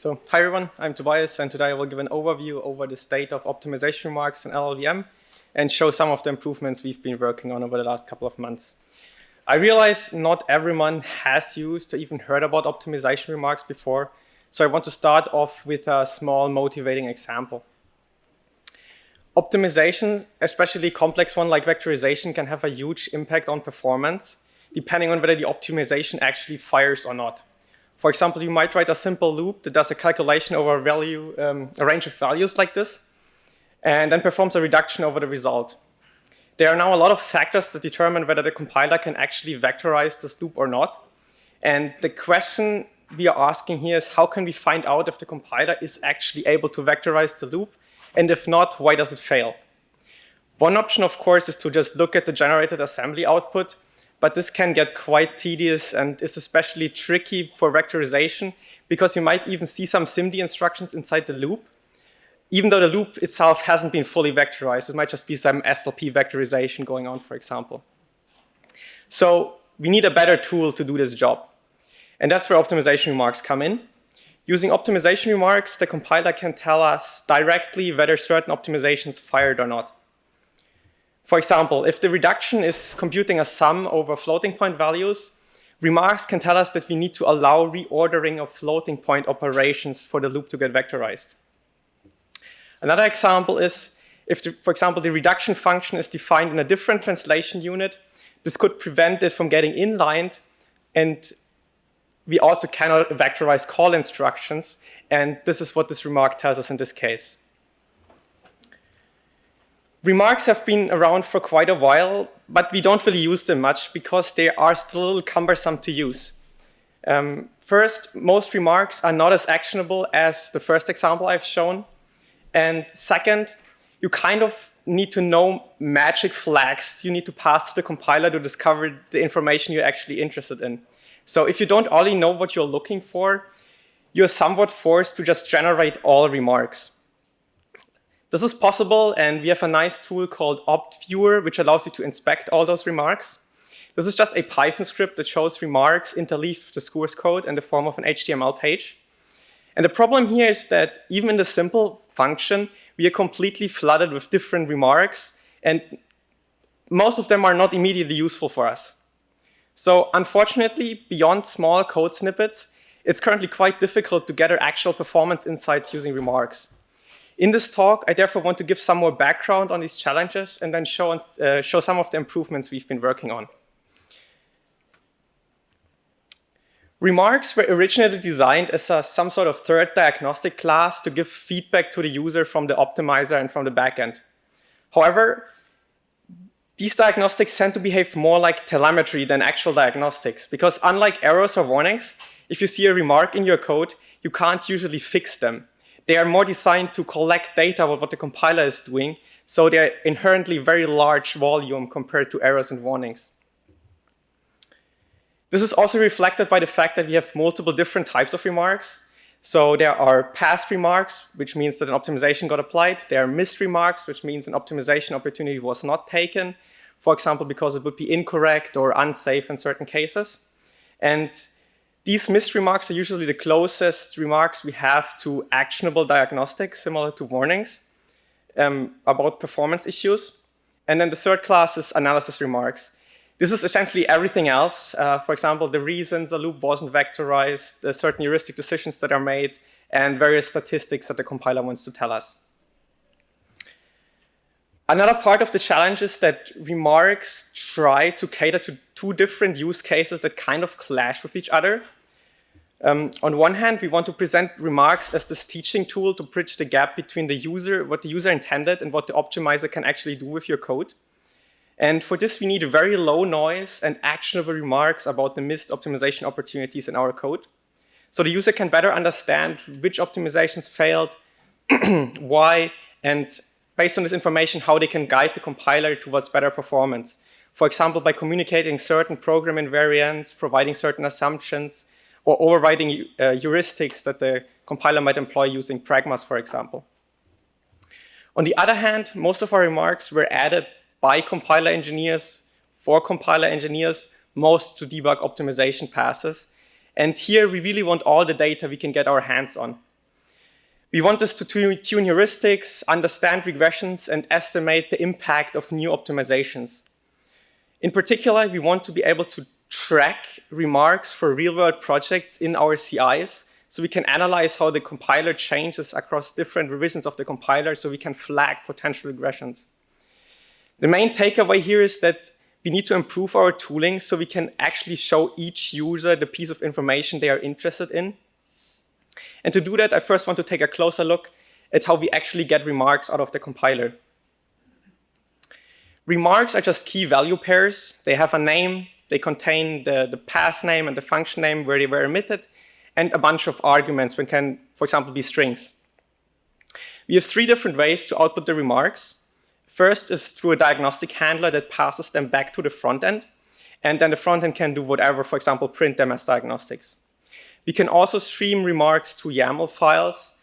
Hi everyone, I'm Tobias, and today I will give an overview over the state of optimization remarks in LLVM and show some of the improvements we've been working on over the last couple of months. I realize not everyone has used or even heard about optimization remarks before, so I want to start off with a small motivating example. Optimization, especially a complex one like vectorization, can have a huge impact on performance, depending on whether the optimization actually fires or not. For example, you might write a simple loop that does a calculation over a range of values like this, and then performs a reduction over the result. There are now a lot of factors that determine whether the compiler can actually vectorize this loop or not. And the question we are asking here is, how can we find out if the compiler is actually able to vectorize the loop? And if not, why does it fail? One option, of course, is to just look at the generated assembly output, but this can get quite tedious and is especially tricky for vectorization because you might even see some SIMD instructions inside the loop. Even though the loop itself hasn't been fully vectorized, it might just be some SLP vectorization going on, for example. So we need a better tool to do this job. And that's where optimization remarks come in. Using optimization remarks, the compiler can tell us directly whether certain optimizations fired or not. For example, if the reduction is computing a sum over floating point values, remarks can tell us that we need to allow reordering of floating point operations for the loop to get vectorized. Another example is if, for example, the reduction function is defined in a different translation unit, this could prevent it from getting inlined, and we also cannot vectorize call instructions, and this is what this remark tells us in this case. Remarks have been around for quite a while, but we don't really use them much because they are still a little cumbersome to use. First, most remarks are not as actionable as the first example I've shown. And second, you kind of need to know magic flags you need to pass to the compiler to discover the information you're actually interested in. So if you don't already know what you're looking for, you're somewhat forced to just generate all remarks. This is possible, and we have a nice tool called opt_viewer, which allows you to inspect all those remarks. This is just a Python script that shows remarks interleaved with the source code in the form of an HTML page. And the problem here is that even in the simple function, we are completely flooded with different remarks, and most of them are not immediately useful for us. So unfortunately, beyond small code snippets, it's currently quite difficult to gather actual performance insights using remarks. In this talk, I therefore want to give some more background on these challenges and then show some of the improvements we've been working on. Remarks were originally designed as some sort of third diagnostic class to give feedback to the user from the optimizer and from the backend. However, these diagnostics tend to behave more like telemetry than actual diagnostics, because unlike errors or warnings, if you see a remark in your code, you can't usually fix them. They are more designed to collect data about what the compiler is doing, so they're inherently very large volume compared to errors and warnings. This is also reflected by the fact that we have multiple different types of remarks. So there are past remarks, which means that an optimization got applied. There are missed remarks, which means an optimization opportunity was not taken, for example, because it would be incorrect or unsafe in certain cases. And these missed remarks are usually the closest remarks we have to actionable diagnostics, similar to warnings about performance issues. And then the third class is analysis remarks. This is essentially everything else. For example, the reasons a loop wasn't vectorized, the certain heuristic decisions that are made, and various statistics that the compiler wants to tell us. Another part of the challenge is that remarks try to cater to two different use cases that kind of clash with each other. On one hand, we want to present remarks as this teaching tool to bridge the gap between the user, what the user intended, and what the optimizer can actually do with your code. And for this, we need very low noise and actionable remarks about the missed optimization opportunities in our code. So the user can better understand which optimizations failed, why, and based on this information, how they can guide the compiler towards better performance. For example, by communicating certain program invariants, providing certain assumptions, or overriding heuristics that the compiler might employ using pragmas, for example. On the other hand, most of our remarks were added by compiler engineers, for compiler engineers, most to debug optimization passes. And here we really want all the data we can get our hands on. We want this to tune heuristics, understand regressions, and estimate the impact of new optimizations. In particular, we want to be able to track remarks for real-world projects in our CIs, so we can analyze how the compiler changes across different revisions of the compiler, so we can flag potential regressions. The main takeaway here is that we need to improve our tooling so we can actually show each user the piece of information they are interested in. And to do that, I first want to take a closer look at how we actually get remarks out of the compiler. Remarks are just key value pairs. They have a name, they contain the path name and the function name where they were emitted, and a bunch of arguments, which can, for example, be strings. We have 3 different ways to output the remarks. First is through a diagnostic handler that passes them back to the front end, and then the front end can do whatever, for example, print them as diagnostics. We can also stream remarks to YAML files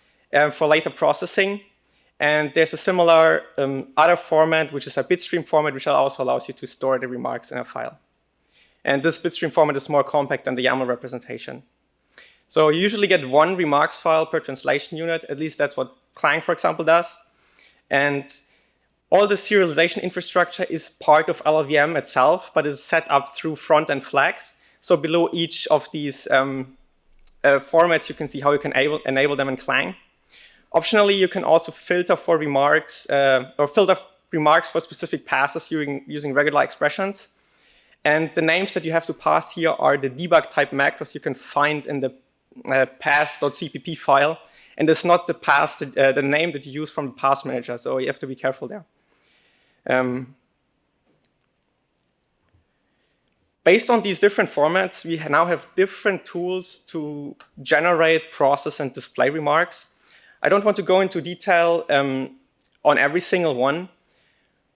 for later processing, and there's a similar other format, which is a bitstream format, which also allows you to store the remarks in a file. And this bitstream format is more compact than the YAML representation. So you usually get 1 remarks file per translation unit. At least that's what Clang, for example, does. And all the serialization infrastructure is part of LLVM itself, but is set up through front-end flags. So below each of these formats, you can see how you can enable them in Clang. Optionally, you can also filter for remarks or filter remarks for specific passes using regular expressions. And the names that you have to pass here are the debug type macros you can find in the pass.cpp file. And it's not the name that you use from the pass manager, so you have to be careful there. Based on these different formats, we now have different tools to generate, process, and display remarks. I don't want to go into detail on every single one,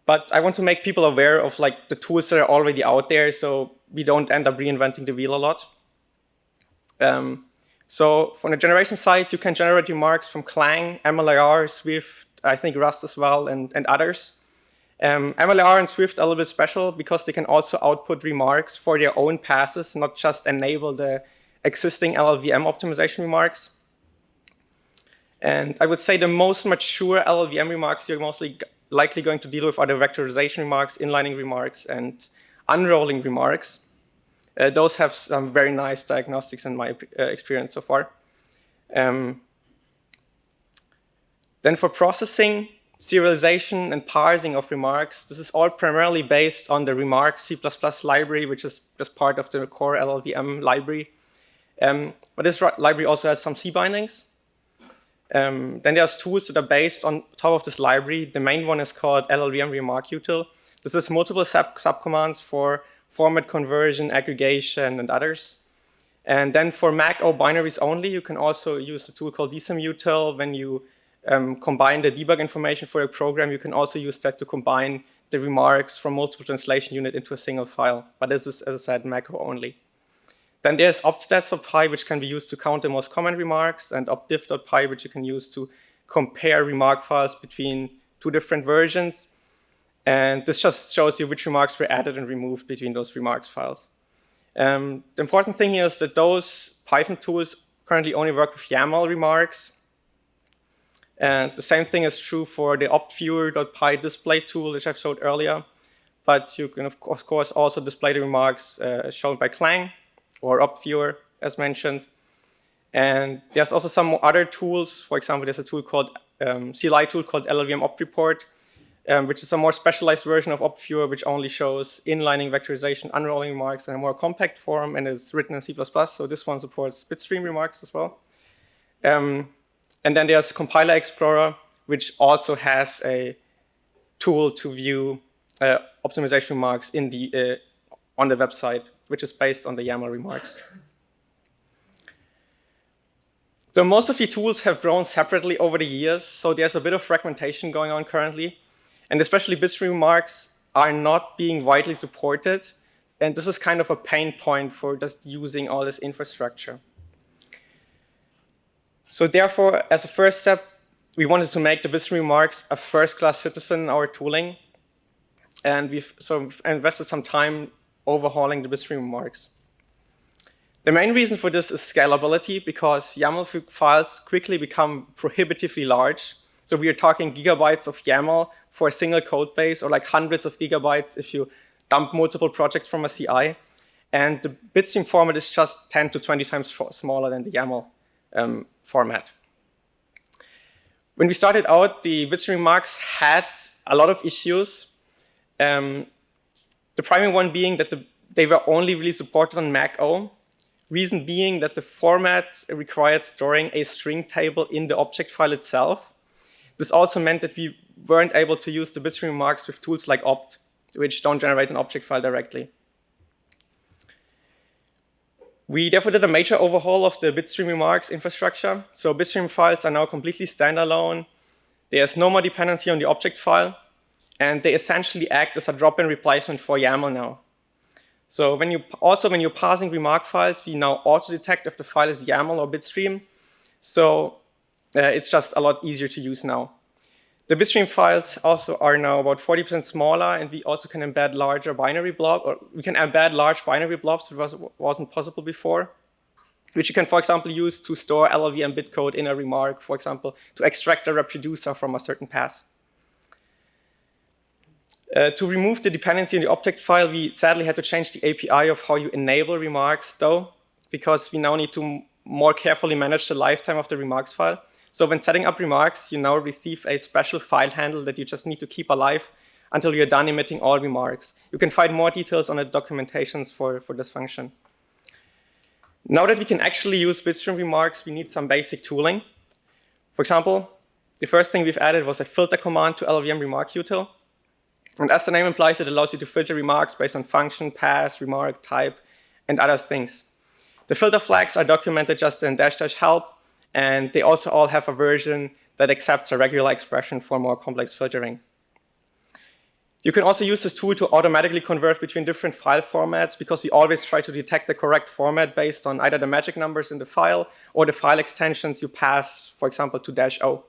but I want to make people aware of the tools that are already out there, so we don't end up reinventing the wheel a lot. So from the generation side, you can generate remarks from Clang, MLIR, Swift, I think Rust as well, and others. MLIR and Swift are a little bit special because they can also output remarks for their own passes, not just enable the existing LLVM optimization remarks. And I would say the most mature LLVM remarks you're mostly likely going to deal with are the vectorization remarks, inlining remarks, and unrolling remarks. Those have some very nice diagnostics in my experience so far. Then for processing, serialization, and parsing of remarks, this is all primarily based on the remarks C++ library, which is just part of the core LLVM library. But this library also has some C bindings. Then there's tools that are based on top of this library. The main one is called LLVM remark util. This is multiple subcommands for format conversion, aggregation, and others. And then for Mac O binaries only, you can also use a tool called dsym-util. When you combine the debug information for your program, you can also use that to combine the remarks from multiple translation unit into a single file. But this is, as I said, Mac O only. Then there's optstats.py, which can be used to count the most common remarks, and opdiff.py, which you can use to compare remark files between 2 different versions. And this just shows you which remarks were added and removed between those remarks files. The important thing here is that those Python tools currently only work with YAML remarks. And the same thing is true for the optviewer.py display tool, which I showed earlier. But you can, of course, also display the remarks shown by Clang or optviewer, as mentioned. And there's also some other tools. For example, there's a tool called CLI tool called LLVM opt_report, which is a more specialized version of optviewer, which only shows inlining, vectorization, unrolling remarks in a more compact form, and is written in C++. So this one supports bitstream remarks as well. And then there's Compiler Explorer, which also has a tool to view optimization remarks in the on the website, which is based on the YAML remarks. So most of the tools have grown separately over the years, so there's a bit of fragmentation going on currently. And especially bitstream remarks are not being widely supported. And this is kind of a pain point for just using all this infrastructure. So therefore, as a first step, we wanted to make the bitstream remarks a first-class citizen in our tooling. And we've invested some time overhauling the bitstream remarks. The main reason for this is scalability, because YAML files quickly become prohibitively large. So we are talking gigabytes of YAML for a single code base, or like hundreds of gigabytes if you dump multiple projects from a CI. And the bitstream format is just 10 to 20 times smaller than the YAML format. When we started out, the bitstream remarks had a lot of issues. The primary one being that they were only really supported on Mac O. Reason being that the format required storing a string table in the object file itself. This also meant that we weren't able to use the bitstream remarks with tools like opt, which don't generate an object file directly. We therefore did a major overhaul of the bitstream remarks infrastructure. So bitstream files are now completely standalone. There's no more dependency on the object file, and they essentially act as a drop-in replacement for YAML now. So when you're parsing remark files, we now auto-detect if the file is YAML or bitstream. So it's just a lot easier to use now. The bitstream files also are now about 40% smaller, and we also can embed larger binary blobs, or we can embed large binary blobs, which wasn't possible before, which you can, for example, use to store LLVM bitcode in a remark, for example, to extract a reproducer from a certain path. To remove the dependency on the object file, we sadly had to change the API of how you enable remarks, though, because we now need to more carefully manage the lifetime of the remarks file. So when setting up remarks, you now receive a special file handle that you just need to keep alive until you're done emitting all remarks. You can find more details on the documentations for this function. Now that we can actually use bitstream remarks, we need some basic tooling. For example, the first thing we've added was a filter command to LLVM remark util. And as the name implies, it allows you to filter remarks based on function, path, remark, type, and other things. The filter flags are documented just in --help, and they also all have a version that accepts a regular expression for more complex filtering. You can also use this tool to automatically convert between different file formats, because we always try to detect the correct format based on either the magic numbers in the file or the file extensions you pass, for example, to -o.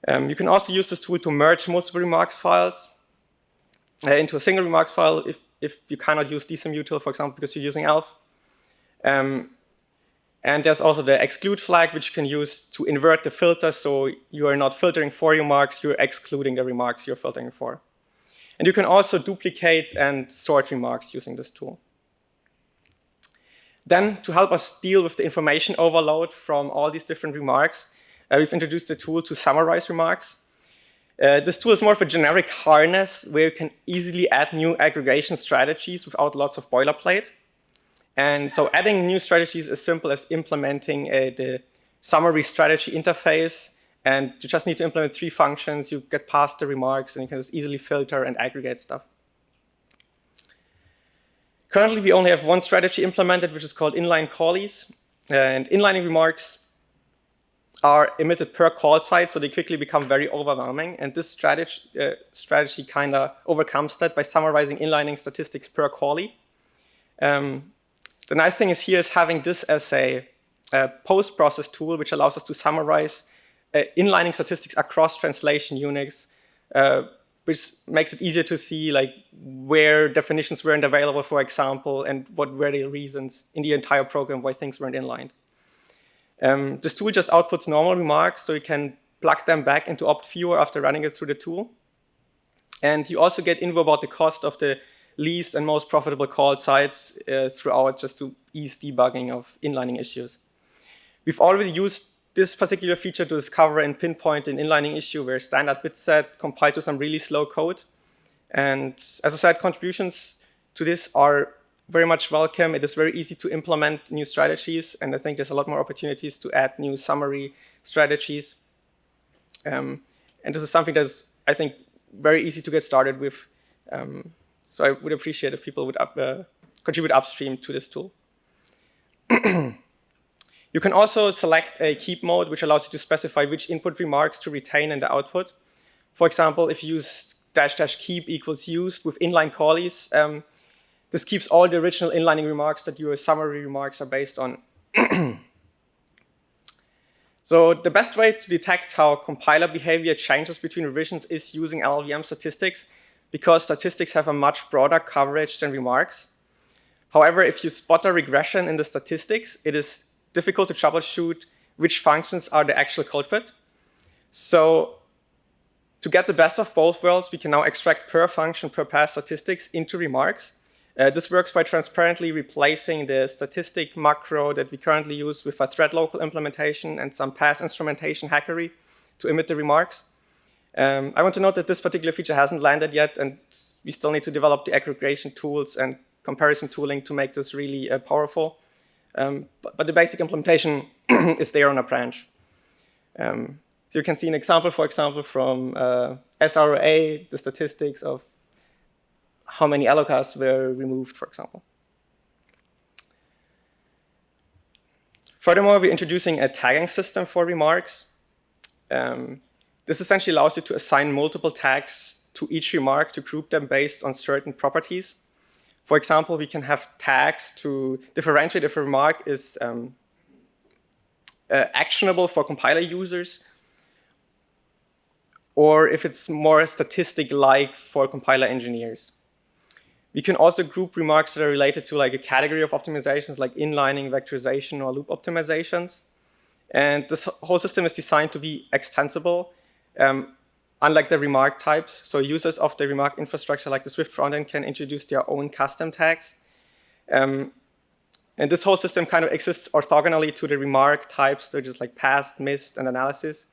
You can also use this tool to merge multiple remarks files into a single remarks file if you cannot use dsym-util, for example, because you're using ELF. And there's also the exclude flag, which you can use to invert the filter, so you are not filtering for remarks, you're excluding the remarks you're filtering for. And you can also duplicate and sort remarks using this tool. Then, to help us deal with the information overload from all these different remarks, we've introduced a tool to summarize remarks. This tool is more of a generic harness where you can easily add new aggregation strategies without lots of boilerplate. And so adding new strategies is as simple as implementing the summary strategy interface. And you just need to implement 3 functions. You get past the remarks, and you can just easily filter and aggregate stuff. Currently, we only have one strategy implemented, which is called inline callies. And inlining remarks are emitted per call site, so they quickly become very overwhelming. And this strategy kind of overcomes that by summarizing inlining statistics per callie. The nice thing is having this as a post-process tool, which allows us to summarize inlining statistics across translation units, which makes it easier to see like where definitions weren't available, for example, and what were the reasons in the entire program why things weren't inlined. This tool just outputs normal remarks, so you can plug them back into opt viewer after running it through the tool. And you also get info about the cost of the least and most profitable call sites throughout, just to ease debugging of inlining issues. We've already used this particular feature to discover and pinpoint an inlining issue where standard bit set compiled to some really slow code. And as I said, contributions to this are very much welcome. It is very easy to implement new strategies, and I think there's a lot more opportunities to add new summary strategies. And this is something that's, I think, very easy to get started with. So I would appreciate if people would contribute upstream to this tool. You can also select a keep mode, which allows you to specify which input remarks to retain in the output. For example, if you use --keep equals used with inline callies, this keeps all the original inlining remarks that your summary remarks are based on. So the best way to detect how compiler behavior changes between revisions is using LLVM statistics, because statistics have a much broader coverage than remarks. However, if you spot a regression in the statistics, it is difficult to troubleshoot which functions are the actual culprit. So to get the best of both worlds, we can now extract per function, per pass statistics into remarks. This works by transparently replacing the statistic macro that we currently use with a thread local implementation and some pass instrumentation hackery to emit the remarks. I want to note that this particular feature hasn't landed yet, and we still need to develop the aggregation tools and comparison tooling to make this really powerful. But the basic implementation is there on a branch. So you can see an example, for example, from SRA, the statistics of how many allocas were removed, for example. Furthermore, we're introducing a tagging system for remarks. This essentially allows you to assign multiple tags to each remark to group them based on certain properties. For example, we can have tags to differentiate if a remark is actionable for compiler users, or if it's more statistic-like for compiler engineers. We can also group remarks that are related to like a category of optimizations like inlining, vectorization, or loop optimizations. And this whole system is designed to be extensible, unlike the remark types. So users of the remark infrastructure like the Swift frontend can introduce their own custom tags. And this whole system kind of exists orthogonally to the remark types. They're just like past, missed, and analysis.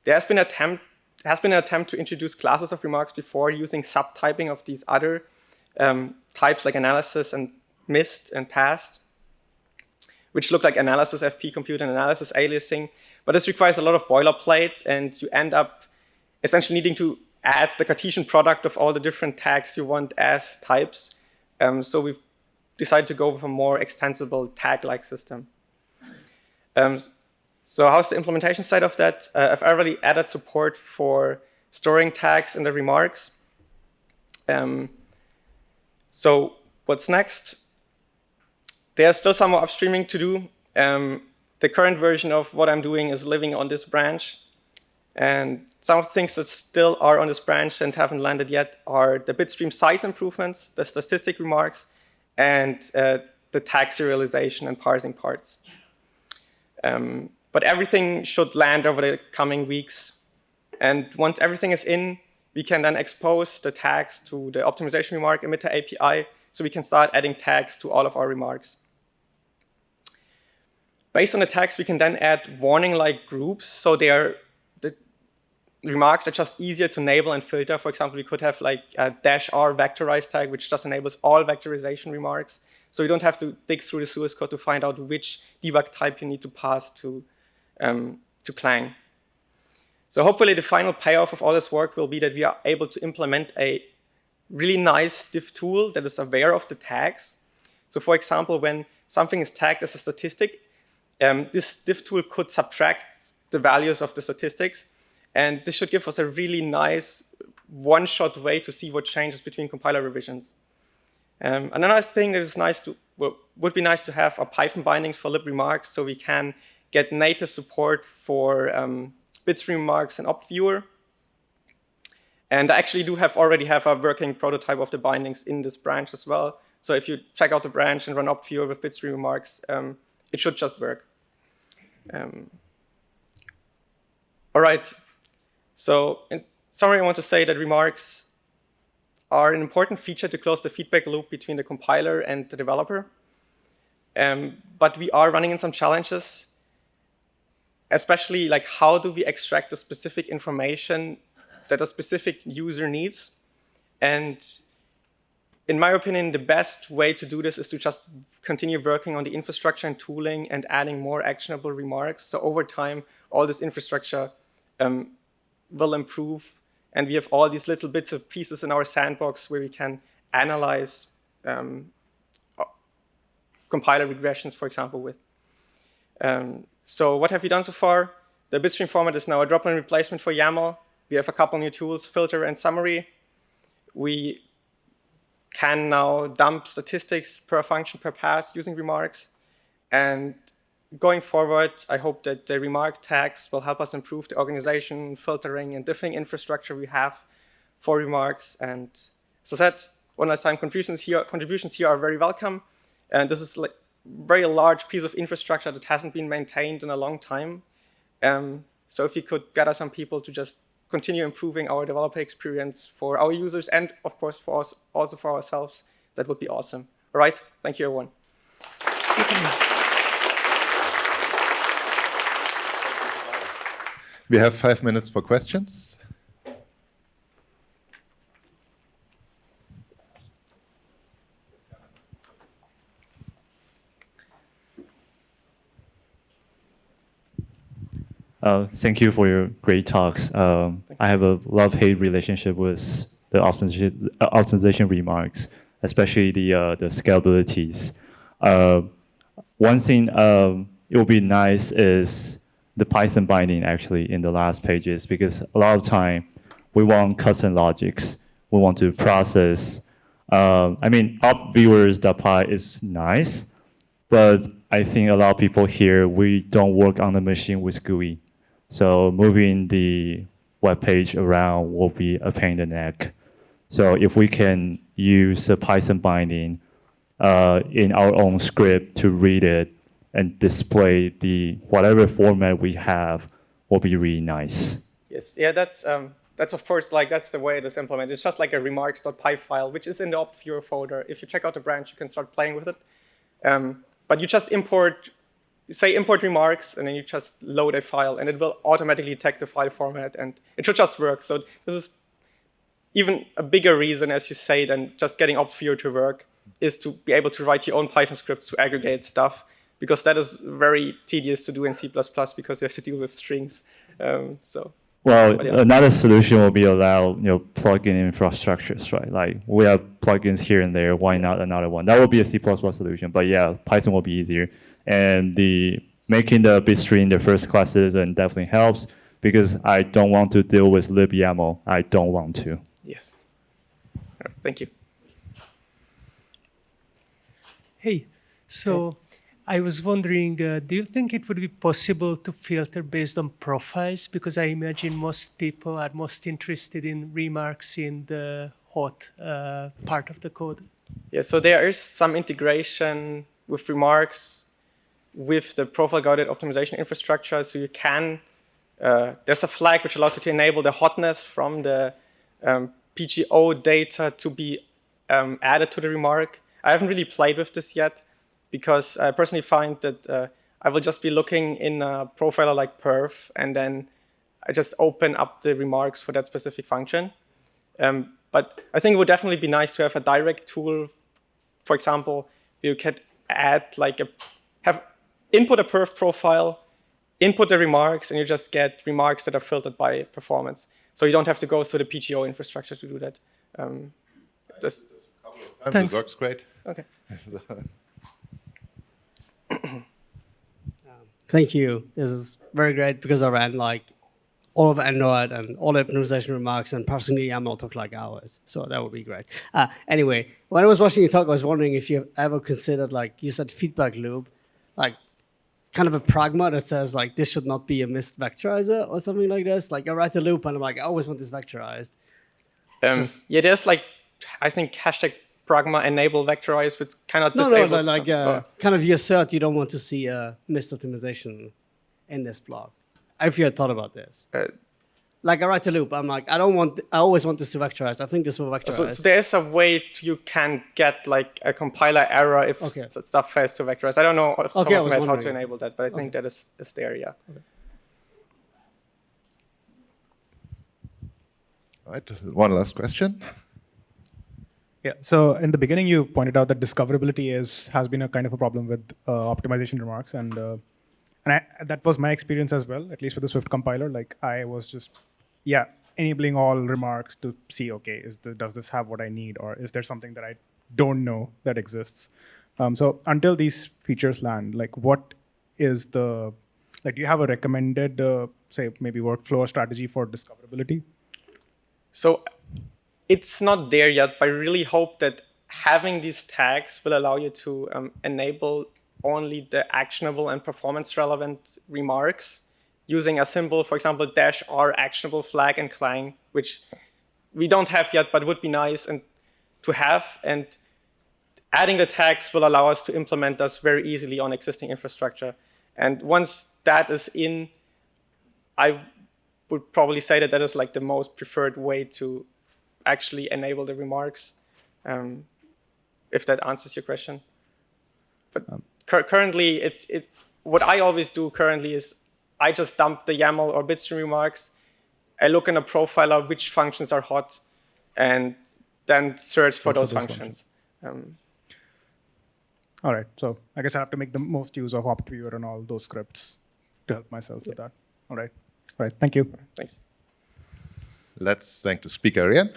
There has been an attempt to introduce classes of remarks before using subtyping of these other types like analysis and missed and past, which look like analysis FP compute and analysis aliasing. But this requires a lot of boilerplate, and you end up essentially needing to add the Cartesian product of all the different tags you want as types. So we've decided to go with a more extensible tag-like system. So how's the implementation side of that? I've already added support for storing tags in the remarks. So what's next? There's still some more upstreaming to do. The current version of what I'm doing is living on this branch. And some of the things that still are on this branch and haven't landed yet are the bitstream size improvements, the statistic remarks, and the tag serialization and parsing parts. But everything should land over the coming weeks. And once everything is in, we can then expose the tags to the optimization remark emitter API, so we can start adding tags to all of our remarks. Based on the tags, we can then add warning-like groups, so the remarks are just easier to enable and filter. For example, we could have like a -r vectorized tag, which just enables all vectorization remarks. So you don't have to dig through the source code to find out which debug type you need to pass to Clang. So hopefully the final payoff of all this work will be that we are able to implement a really nice diff tool that is aware of the tags. So for example, when something is tagged as a statistic, this diff tool could subtract the values of the statistics. And this should give us a really nice one-shot way to see what changes between compiler revisions. Another thing that is would be nice to have are Python bindings for lib remarks, so we can get native support for bitstream remarks and optviewer. And I actually already have a working prototype of the bindings in this branch as well. So if you check out the branch and run optviewer with bitstream remarks, it should just work. All right. So in summary, I want to say that remarks are an important feature to close the feedback loop between the compiler and the developer. But we are running into some challenges, especially like how do we extract the specific information that a specific user needs. And in my opinion, the best way to do this is to just continue working on the infrastructure and tooling and adding more actionable remarks. So over time, all this infrastructure will improve. And we have all these little bits of pieces in our sandbox where we can analyze compiler regressions, for example, with. So what have we done so far? The bitstream format is now a drop-in replacement for YAML. We have a couple new tools, filter and summary. We can now dump statistics per function per pass using remarks. And going forward, I hope that the remark tags will help us improve the organization, filtering, and diffing infrastructure we have for remarks. And as I said, one last time, contributions here are very welcome. And this is like very large piece of infrastructure that hasn't been maintained in a long time. So if you could gather some people to just continue improving our developer experience for our users and, of course, for us, also for ourselves, that would be awesome. All right, thank you, everyone. We have 5 minutes for questions. Thank you for your great talks. I have a love-hate relationship with the optimization remarks, especially the scalabilities. One thing it would be nice is the Python binding actually in the last pages, because a lot of time we want custom logics. We want to process. I mean, opviewers.py is nice, but I think a lot of people here, we don't work on the machine with GUI. So moving the web page around will be a pain in the neck. So if we can use a Python binding in our own script to read it and display the whatever format we have, will be really nice. Yes, yeah, that's of course, like, that's the way it is implemented. It's just like a remarks.py file, which is in the opt_viewer folder. If you check out the branch, you can start playing with it. But you just import remarks, and then you just load a file, and it will automatically detect the file format, and it should just work. So this is even a bigger reason, as you say, than just getting opt_viewer to work, is to be able to write your own Python scripts to aggregate stuff, because that is very tedious to do in C++ because you have to deal with strings. Well, yeah. Another solution will be allow plugin infrastructures, right? Like we have plugins here and there. Why not another one? That will be a C++ solution, but yeah, Python will be easier. And the making the bitstream the first class citizen definitely helps, because I don't want to deal with libyaml. I don't want to. Yes. All right, thank you. Hey, so I was wondering, do you think it would be possible to filter based on profiles? Because I imagine most people are most interested in remarks in the hot part of the code. Yeah, so there is some integration with remarks with the profile-guided optimization infrastructure. So you can, there's a flag which allows you to enable the hotness from the PGO data to be added to the remark. I haven't really played with this yet, because I personally find that I will just be looking in a profiler like perf, and then I just open up the remarks for that specific function. But I think it would definitely be nice to have a direct tool, for example, where you could add input a perf profile, input the remarks, and you just get remarks that are filtered by performance. So you don't have to go through the PGO infrastructure to do that. Thanks. It works great. Okay. Thank you. This is very great, because I ran like all of Android and all the optimization remarks, and personally YAML took like hours. So that would be great. Anyway, when I was watching you talk, I was wondering if you have ever considered, like you said, feedback loop, like kind of a pragma that says like this should not be a missed vectorizer or something like this. Like I write a loop and I'm like, I always want this vectorized. Yeah, there's like, I think #pragma enable vectorize, which kind of disables. No, like kind of you assert you don't want to see a missed optimization in this block. If you had thought about this. Like I write a loop, I'm like, I always want this to vectorize. I think this will vectorize. So there's a way you can get like a compiler error if stuff fails to vectorize. I don't know off the top of my head how to enable that, but I think that is there, yeah. Okay. All right, one last question. Yeah, so in the beginning, you pointed out that discoverability has been a kind of a problem with optimization remarks, and that was my experience as well, at least with the Swift compiler. Like I was just, enabling all remarks to see, okay, does this have what I need, or is there something that I don't know that exists? So until these features land, like what is do you have a recommended, say maybe workflow or strategy for discoverability? So it's not there yet, but I really hope that having these tags will allow you to enable only the actionable and performance relevant remarks using a symbol, for example, -r actionable flag in Clang, which we don't have yet, but would be nice and to have. And adding the tags will allow us to implement this very easily on existing infrastructure. And once that is in, I would probably say that that is like the most preferred way to actually enable the remarks, if that answers your question. But currently, what I always do currently is I just dump the YAML or bitstream remarks. I look in a profiler which functions are hot, and then search for those functions. All right, so I guess I have to make the most use of OptViewer and all those scripts to help myself with that. All right, thank you. Thanks. Let's thank the speaker again.